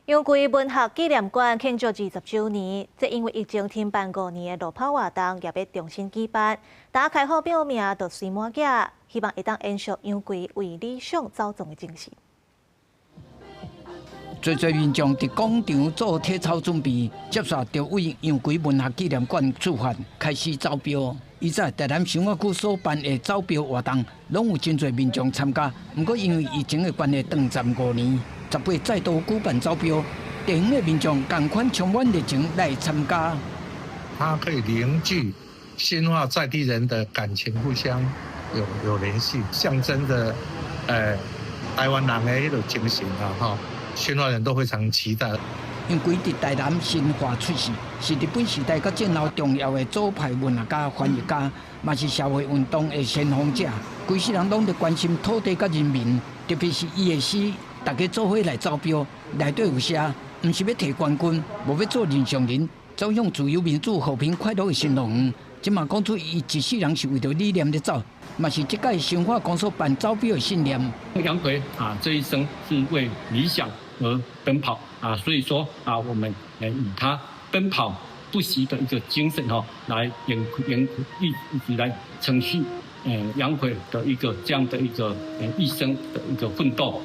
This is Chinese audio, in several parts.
杨贵文学纪念馆庆祝20周年，这因为疫情停办5年的路跑活动也要重新举办。大家开好报名，就随满架，希望会当延续杨贵为理想走总的精神。侪民众伫广场做体操准备，接续就为杨贵文学纪念馆出发，开始走标。以前台南生活区所办的走标活动，拢有真侪民众参加。不过因为疫情的关系，断暂5年，18再度举办走标，地方的民众同款充满热情来参加。它可以凝聚、深化在地人的感情，互相有联系，象征着台湾人的迄种精神啊，哈。宣化人都非常期待。杨贵伫台南新化出世，是日本时代甲战后重要的左派文学家、翻译家，嘛是社会运动的先锋者。规世人拢伫关心土地甲人民，特别是伊的诗，大家做伙来走标，内底有写，毋是要摕冠军，无要做人上人，走向自由、民主、和平、快乐的新路园。即嘛讲出伊一世人是为着理念在走，嘛是即届新化公所办走标的信念。杨贵这一生是为理想而奔跑所以说我们以他奔跑不息的一个精神来一直来承续杨贵的一个这样的一个一生的一个奋斗。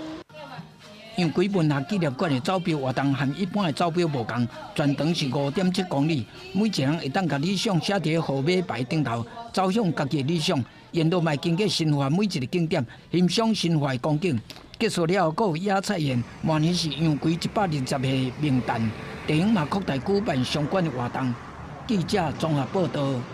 杨贵文学纪念馆的走标活动和一般的走标无同，全长是5.7公里，每一人会当把理想写伫号码牌顶头，走向家己的理想。沿路迈经过新化每一个景点，欣赏新化的光景。结束了后，还有野菜宴，明年是杨贵120岁的名诞，地方嘛扩大举办相关的活动。记者综合报道。